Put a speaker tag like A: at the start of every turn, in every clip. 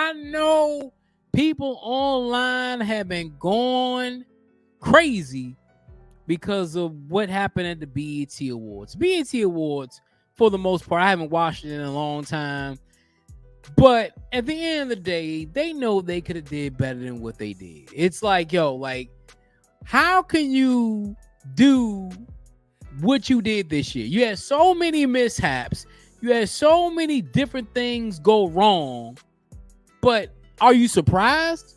A: I know people online have been going crazy because of what happened at the BET Awards. BET Awards, for the most part, I haven't watched it in a long time. But at the end of the day, they know they could have did better than what they did. It's like, yo, like, how can you do what you did this year? You had so many mishaps. You had so many different things go wrong. But are you surprised?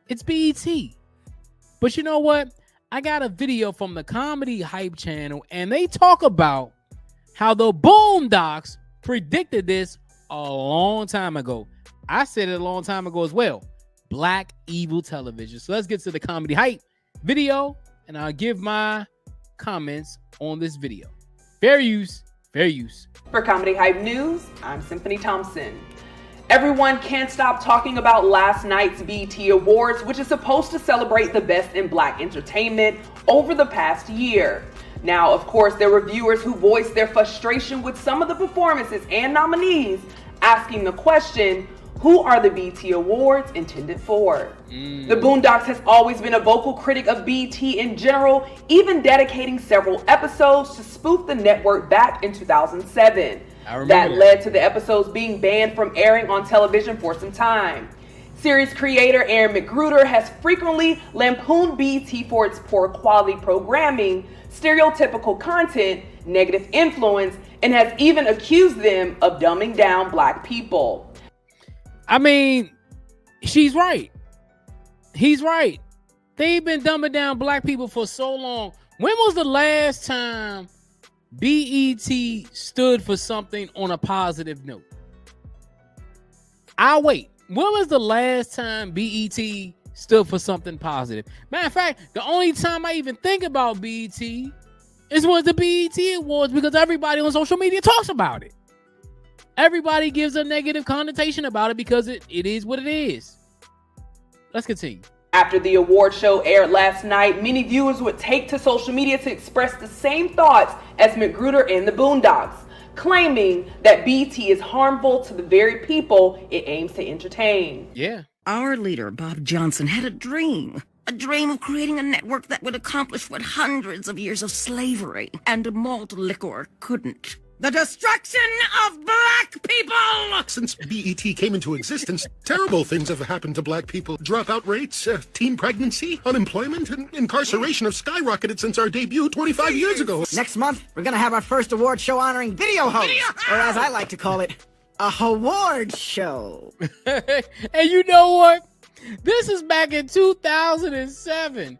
A: It's BET. But you know what? I got a video from the Comedy Hype channel, and they talk about how the Boondocks predicted this a long time ago. I said it a long time ago as well. Black evil television. So let's get to the Comedy Hype video, and I'll give my comments on this video. Fair use, fair use.
B: For Comedy Hype News, I'm Symphony Thompson. Everyone can't stop talking about last night's BET Awards, which is supposed to celebrate the best in Black entertainment over the past year. Now, of course, there were viewers who voiced their frustration with some of the performances and nominees, asking the question, who are the BET Awards intended for? The Boondocks has always been a vocal critic of BET in general, even dedicating several episodes to spoof the network back in 2007. That led to the episodes being banned from airing on television for some time. Series creator Aaron McGruder has frequently lampooned BET for its poor quality programming, stereotypical content, negative influence, and has even accused them of dumbing down Black people.
A: I mean, she's right. He's right. They've been dumbing down Black people for so long. When was the last time BET stood for something on a positive note? I'll wait. When was the last time BET stood for something positive? Matter of fact, the only time I even think about BET is when the BET Awards, because everybody on social media talks about it. Everybody gives a negative connotation about it because it is what it is. Let's continue.
B: After the award show aired last night, many viewers would take to social media to express the same thoughts as McGruder and the Boondocks, claiming that BET is harmful to the very people it aims to entertain.
A: Yeah.
C: Our leader, Bob Johnson, had a dream of creating a network that would accomplish what hundreds of years of slavery and malt liquor couldn't. The destruction of Black people!
D: Since BET came into existence, terrible things have happened to Black people. Dropout rates, teen pregnancy, unemployment, and incarceration have skyrocketed since our debut 25 years ago.
E: Next month, we're gonna have our first award show honoring video hosts, or as I like to call it, a award show.
A: And you know what? This is back in 2007.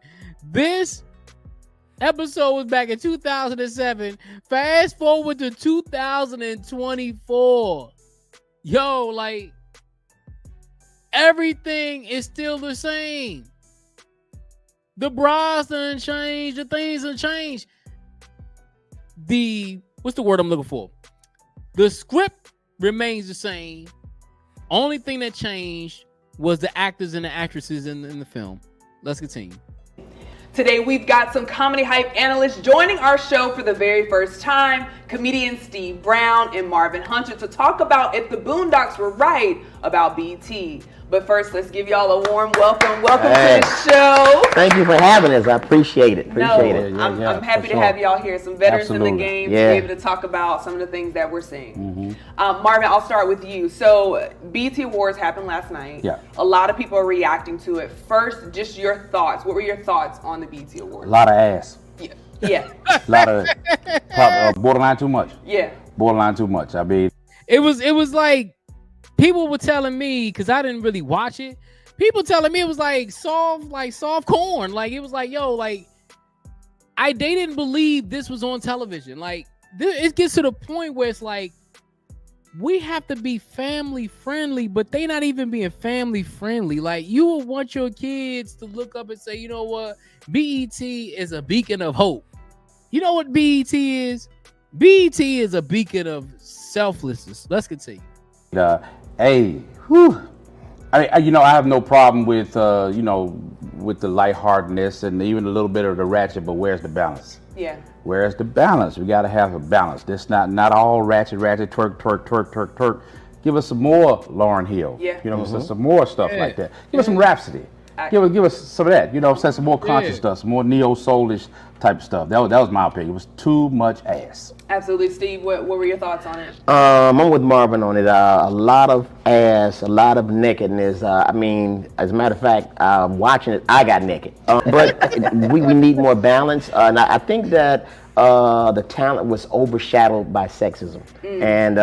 A: This episode was back in 2007. Fast forward to 2024. Yo, like, everything is still the same. The bras done changed. The things done changed. What's the word I'm looking for? The script remains the same. Only thing that changed was the actors and the actresses in the film. Let's continue.
B: Today, we've got some Comedy Hype analysts joining our show for the very first time, comedians Steve Brown and Marvin Hunter, to talk about if the Boondocks were right about BET. But first, let's give y'all a warm welcome. Welcome to the show.
F: Thank you for having us. I appreciate it.
B: I'm happy to have y'all here. Some veterans in the game to be able to talk about some of the things that we're seeing. Marvin, I'll start with you. So, BET Awards happened last night.
G: Yeah.
B: A lot of people are reacting to it. First, just your thoughts. What were your thoughts on the BET Awards?
G: A lot of ass.
B: Yeah.
G: A lot of borderline too much.
B: Yeah.
G: Borderline too much. I mean,
A: it was like, people were telling me, because I didn't really watch it, people telling me it was like soft corn. Like, it was like, yo, like, they didn't believe this was on television. Like, it gets to the point where it's like, we have to be family friendly, but they not even being family friendly. Like, you would want your kids to look up and say, you know what, BET is a beacon of hope. You know what BET is? BET is a beacon of selflessness. Let's continue.
G: I have no problem with with the lightheartedness and even a little bit of the ratchet, but where's the balance?
B: Yeah.
G: Where's the balance? We got to have a balance. This not all ratchet, twerk. Give us some more Lauryn Hill.
B: Yeah.
G: You know what I'm saying? Some more stuff
A: Yeah.
G: like that. Give us some Rhapsody. Give us some of that. You know what I'm saying? Some more conscious stuff, some more neo-soulish type stuff. That was my opinion. It was too much ass.
B: Absolutely. Steve, what were your thoughts on it?
F: I'm with Marvin on it. A lot of ass, a lot of nakedness. I mean, as a matter of fact, watching it, I got naked. But we need more balance. And I think that the talent was overshadowed by sexism. And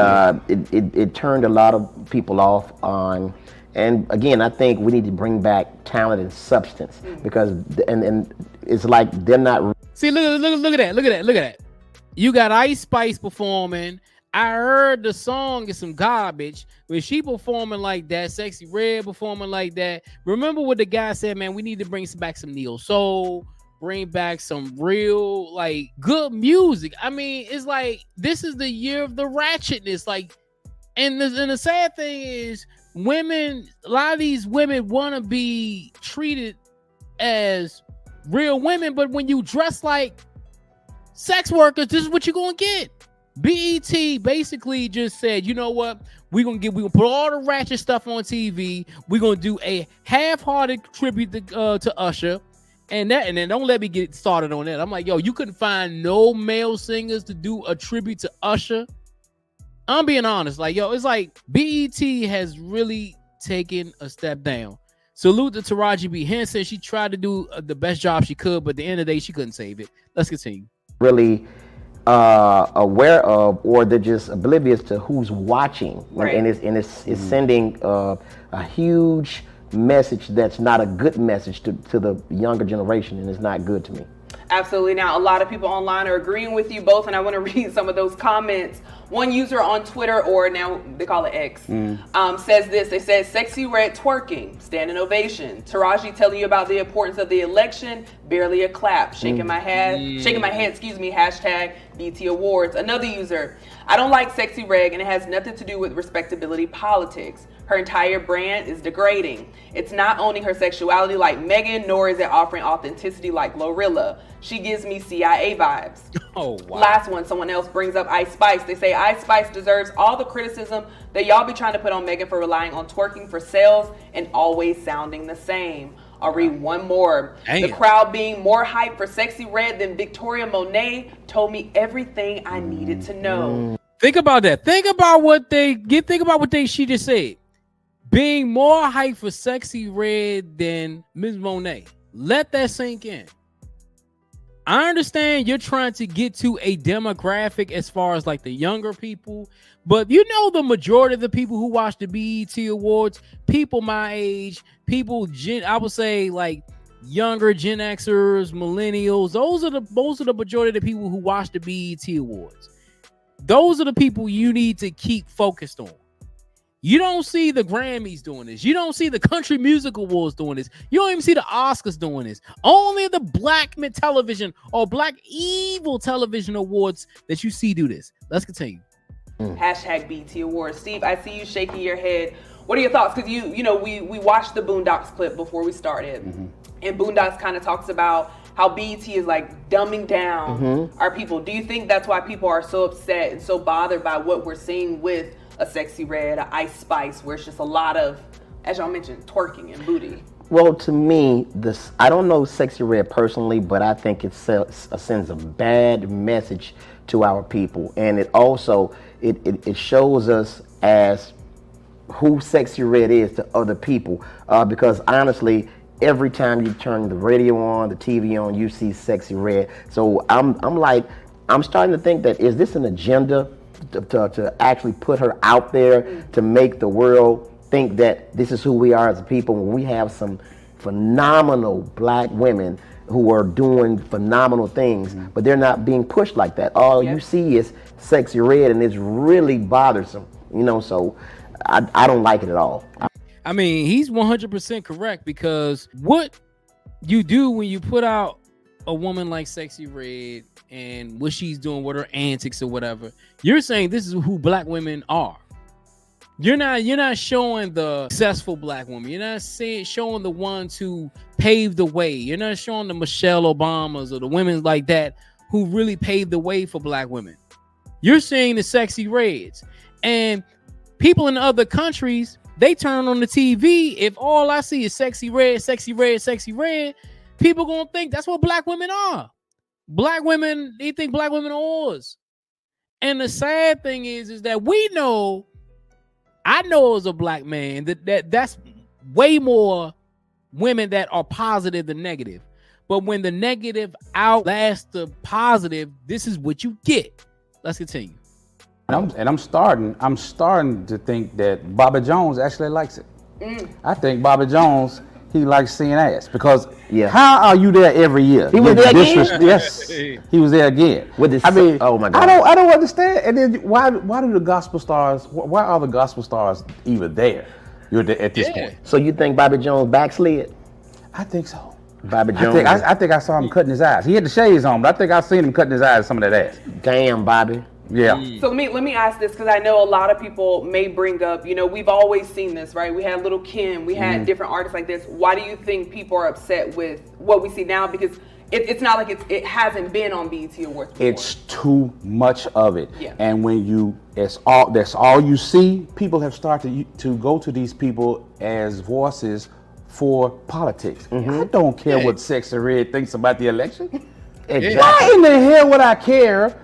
F: it turned a lot of people off on. And again, I think we need to bring back talent and substance because and it's like they're not.
A: See, look at that. You got Ice Spice performing. I heard the song is some garbage. When she performing like that, Sexy Red performing like that. Remember what the guy said, man, we need to bring back some neo soul, bring back some real, like, good music. I mean, it's like, this is the year of the ratchetness. Like, and the sad thing is, women, a lot of these women want to be treated as real women, but when you dress like sex workers, this is what you're gonna get. B.E.T. basically just said, you know what, we're gonna put all the ratchet stuff on TV. We're gonna do a half-hearted tribute to Usher, and then don't let me get started on that. I'm like, yo, you couldn't find no male singers to do a tribute to Usher. I'm being honest, like, yo, it's like B.E.T. has really taken a step down. Salute to Taraji B. Henson. She tried to do the best job she could, but at the end of the day, she couldn't save it. Let's continue.
F: Really aware of, or they're just oblivious to who's watching,
B: Right.
F: and it's sending a huge message that's not a good message to the younger generation, and it's not good to me.
B: Absolutely. Now, a lot of people online are agreeing with you both, and I want to read some of those comments. One user on Twitter, or now they call it X, says this. They said, Sexy Red twerking, standing ovation. Taraji telling you about the importance of the election, barely a clap. Shaking my head, hashtag BT Awards. Another user, I don't like Sexy Red, and it has nothing to do with respectability politics. Her entire brand is degrading. It's not owning her sexuality like Megan, nor is it offering authenticity like Glorilla. She gives me CIA vibes.
A: Oh, wow.
B: Last one, someone else brings up Ice Spice. They say Ice Spice deserves all the criticism that y'all be trying to put on Megan for relying on twerking for sales and always sounding the same. I'll read one more.
A: Damn.
B: The crowd being more hyped for Sexy Red than Victoria Monet told me everything I needed to know.
A: Think about that. Think about what she just said. Being more hyped for Sexy Red than Ms. Monet. Let that sink in. I understand you're trying to get to a demographic as far as like the younger people, but you know the majority of the people who watch the B.E.T. Awards, people my age, I would say like younger Gen Xers, millennials, those are the majority of the people who watch the B.E.T. Awards. Those are the people you need to keep focused on. You don't see the Grammys doing this. You don't see the Country Music Awards doing this. You don't even see the Oscars doing this. Only the Black Television or Black Evil Television Awards that you see do this. Let's continue.
B: Hashtag BT Awards. Steve, I see you shaking your head. What are your thoughts? Because you know, we watched the Boondocks clip before we started. And Boondocks kind of talks about how BET is like dumbing down our people. Do you think that's why people are so upset and so bothered by what we're seeing with a Sexy Red, a Ice Spice, where it's just a lot of, as y'all mentioned, twerking and booty?
F: Well, to me, I don't know Sexy Red personally, but I think it sends a bad message to our people, and it also it shows us as who Sexy Red is to other people. Because honestly, every time you turn the radio on, the TV on, you see Sexy Red. So I'm starting to think that, is this an agenda to actually put her out there to make the world think that this is who we are as a people, when we have some phenomenal Black women who are doing phenomenal things, but they're not being pushed like that. All you see is Sexy Red, and it's really bothersome, you know, so I don't like it at all.
A: I mean, he's 100% correct, because what you do when you put out a woman like Sexy Red and what she's doing with her antics or whatever, you're saying this is who Black women are. You're not showing the successful Black woman. You're not showing the ones who paved the way. You're not showing the Michelle Obamas or the women like that who really paved the way for Black women. You're seeing the Sexy Reds. And people in other countries, they turn on the TV. If all I see is sexy red, sexy red, sexy red, people gonna think that's what black women are. Black women, they think black women are whores. And the sad thing is that we know, I know as a black man that's way more women that are positive than negative. But when the negative outlasts the positive, this is what you get. Let's continue.
G: I'm starting to think that Bobby Jones actually likes it. I think Bobby Jones, he likes seeing ass because how are you there every year?
F: He was there again.
G: Yes, he was there again.
F: Oh my God.
G: I don't understand. And then why do the gospel stars? Why are the gospel stars even there? You're there at this point.
F: So you think Bobby Jones backslid?
G: I think so.
F: Bobby Jones.
G: I think I saw him cutting his eyes. He had the shades on, but I think I seen him cutting his eyes. Some of that ass.
F: Damn, Bobby.
G: Yeah.
B: So let me ask this, because I know a lot of people may bring up, we've always seen this, right? We had Little Kim, we had different artists like this. Why do you think people are upset with what we see now? Because it's not like it hasn't been on BET Awards before.
G: It's too much of it.
B: Yeah.
G: And when that's all you see, people have started to go to these people as voices for politics. I don't care what Sexy Red thinks about the election.
F: Exactly.
G: Why in the hell would I care?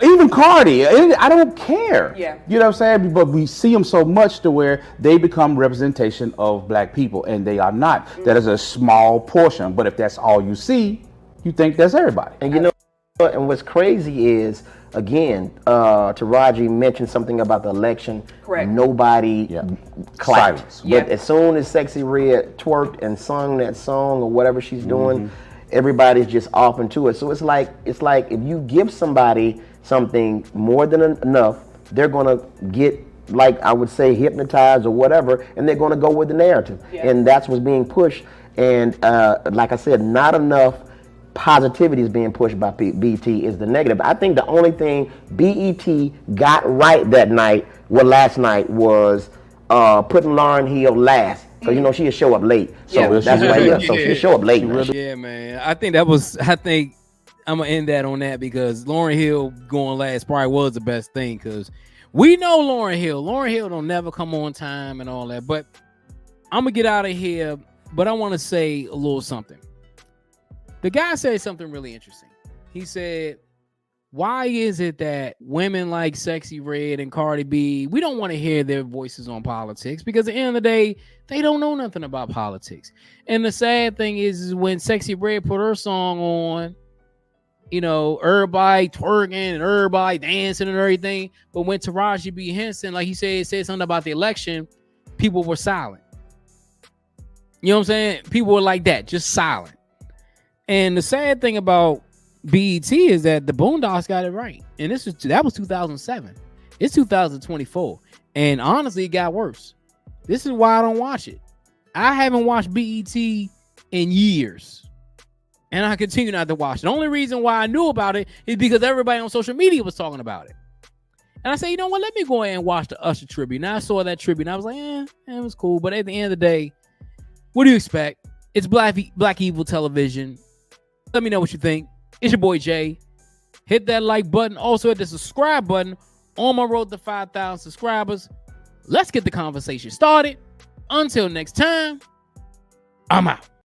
G: Even Cardi, I don't care.
B: Yeah.
G: You know what I'm saying? But we see them so much to where they become representation of black people, and they are not. That is a small portion. But if that's all you see, you think that's everybody.
F: And you know, and what's crazy is, again, Taraji mentioned something about the election.
B: Correct.
F: Nobody clapped.
G: Silence.
F: But as soon as Sexy Red twerked and sung that song or whatever she's doing, everybody's just off into it. So it's like if you give somebody something more than enough, they're gonna get, like I would say, hypnotized or whatever, and they're gonna go with the narrative. And that's what's being pushed. And like I said, not enough positivity is being pushed by BET is the negative. I think the only thing BET got right last night was putting Lauryn Hill last. Because she would show up late. So that's why so she show up late.
A: Yeah, man. I think I'm gonna end that on that, because Lauryn Hill going last probably was the best thing, because we know Lauryn Hill don't never come on time and all that. But I'm gonna get out of here, but I want to say a little something. The guy said something really interesting. He said, why is it that women like Sexy Red and Cardi B, we don't want to hear their voices on politics? Because at the end of the day, they don't know nothing about politics. And the sad thing is when Sexy Red put her song on, everybody twerking and everybody dancing and everything. But when Taraji B. Henson, like he said something about the election, people were silent. You know what I'm saying? People were like that, just silent. And the sad thing about BET is that the Boondocks got it right. And that was 2007. It's 2024. And honestly, it got worse. This is why I don't watch it. I haven't watched BET in years. And I continue not to watch it. The only reason why I knew about it is because everybody on social media was talking about it. And I said, you know what? Let me go ahead and watch the Usher tribute. Now I saw that tribute and I was like, it was cool. But at the end of the day, what do you expect? It's Black Evil Television. Let me know what you think. It's your boy Jay. Hit that like button. Also hit the subscribe button on my road to 5,000 subscribers. Let's get the conversation started. Until next time, I'm out.